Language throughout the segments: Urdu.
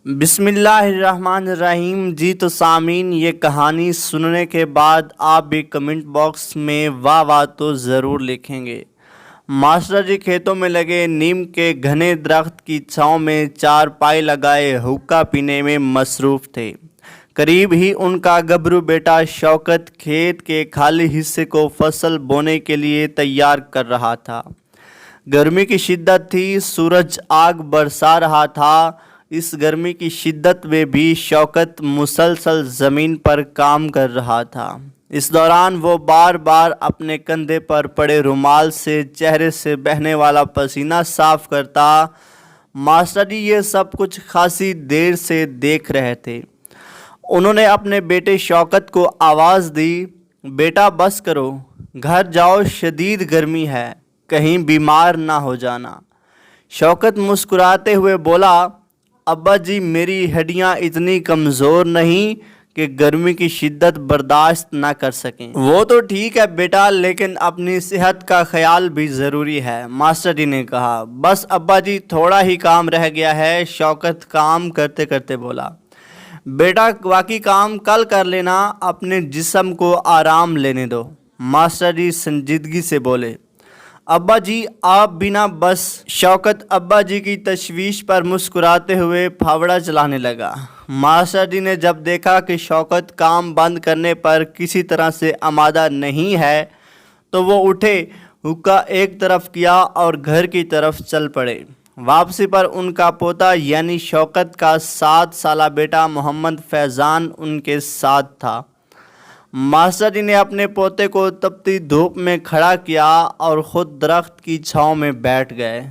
بسم اللہ الرحمن الرحیم۔ جی تو سامعین، یہ کہانی سننے کے بعد آپ بھی کمنٹ باکس میں واہ واہ تو ضرور لکھیں گے۔ ماسٹر جی کھیتوں میں لگے نیم کے گھنے درخت کی چھاؤں میں چارپائی لگائے حقہ پینے میں مصروف تھے۔ قریب ہی ان کا گبرو بیٹا شوکت کھیت کے خالی حصے کو فصل بونے کے لیے تیار کر رہا تھا۔ گرمی کی شدت تھی، سورج آگ برسا رہا تھا۔ اس گرمی کی شدت میں بھی شوکت مسلسل زمین پر کام کر رہا تھا۔ اس دوران وہ بار بار اپنے کندھے پر پڑے رومال سے چہرے سے بہنے والا پسینہ صاف کرتا۔ ماسٹر جی یہ سب کچھ خاصی دیر سے دیکھ رہے تھے۔ انہوں نے اپنے بیٹے شوکت کو آواز دی، بیٹا بس کرو، گھر جاؤ، شدید گرمی ہے، کہیں بیمار نہ ہو جانا۔ شوکت مسکراتے ہوئے بولا، ابا جی میری ہڈیاں اتنی کمزور نہیں کہ گرمی کی شدت برداشت نہ کر سکیں۔ وہ تو ٹھیک ہے بیٹا، لیکن اپنی صحت کا خیال بھی ضروری ہے، ماسٹر جی نے کہا۔ بس ابا جی تھوڑا ہی کام رہ گیا ہے، شوکت کام کرتے کرتے بولا۔ بیٹا باقی کام کل کر لینا، اپنے جسم کو آرام لینے دو، ماسٹر جی سنجیدگی سے بولے۔ ابا جی آپ بھی نہ بس۔ شوکت ابا جی کی تشویش پر مسکراتے ہوئے پھاوڑا چلانے لگا۔ ماسٹر جی نے جب دیکھا کہ شوکت کام بند کرنے پر کسی طرح سے آمادہ نہیں ہے تو وہ اٹھے، حقہ ایک طرف کیا اور گھر کی طرف چل پڑے۔ واپسی پر ان کا پوتا یعنی شوکت کا 7 سالہ بیٹا محمد فیضان ان کے ساتھ تھا۔ ماسٹر جی نے اپنے پوتے کو تپتی دھوپ میں کھڑا کیا اور خود درخت کی چھاؤں میں بیٹھ گئے۔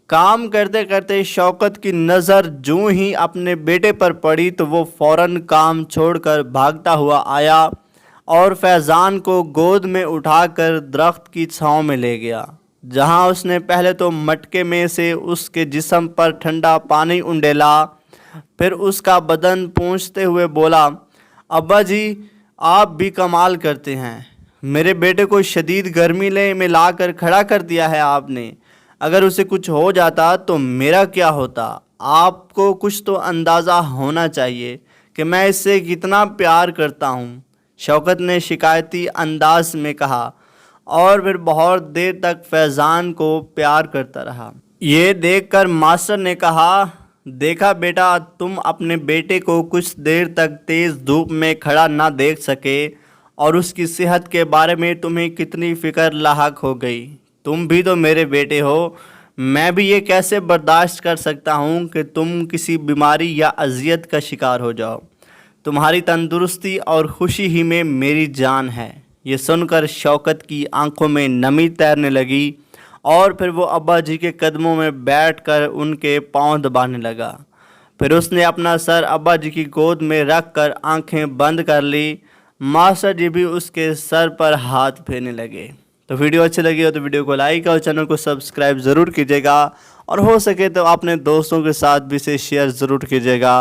کام کرتے کرتے شوکت کی نظر جوں ہی اپنے بیٹے پر پڑی تو وہ فوراً کام چھوڑ کر بھاگتا ہوا آیا اور فیضان کو گود میں اٹھا کر درخت کی چھاؤں میں لے گیا، جہاں اس نے پہلے تو مٹکے میں سے اس کے جسم پر ٹھنڈا پانی انڈیلا، پھر اس کا بدن پونچھتے ہوئے بولا، ابا جی آپ بھی کمال کرتے ہیں، میرے بیٹے کو شدید گرمی میں لا کر کھڑا کر دیا ہے آپ نے۔ اگر اسے کچھ ہو جاتا تو میرا کیا ہوتا؟ آپ کو کچھ تو اندازہ ہونا چاہیے کہ میں اس سے کتنا پیار کرتا ہوں، شوکت نے شکایتی انداز میں کہا، اور پھر بہت دیر تک فیضان کو پیار کرتا رہا۔ یہ دیکھ کر ماسٹر نے کہا، دیکھا بیٹا، تم اپنے بیٹے کو کچھ دیر تک تیز دھوپ میں کھڑا نہ دیکھ سکے اور اس کی صحت کے بارے میں تمہیں کتنی فکر لاحق ہو گئی۔ تم بھی تو میرے بیٹے ہو، میں بھی یہ کیسے برداشت کر سکتا ہوں کہ تم کسی بیماری یا اذیت کا شکار ہو جاؤ۔ تمہاری تندرستی اور خوشی ہی میں میری جان ہے۔ یہ سن کر شوکت کی آنکھوں میں نمی تیرنے لگی اور پھر وہ ابا جی کے قدموں میں بیٹھ کر ان کے پاؤں دبانے لگا۔ پھر اس نے اپنا سر ابا جی کی گود میں رکھ کر آنکھیں بند کر لی۔ ماسٹر جی بھی اس کے سر پر ہاتھ پھیرنے لگے۔ تو ویڈیو اچھی لگی ہو تو ویڈیو کو لائک اور چینل کو سبسکرائب ضرور کیجیے گا، اور ہو سکے تو اپنے دوستوں کے ساتھ بھی اسے شیئر ضرور کیجیے گا۔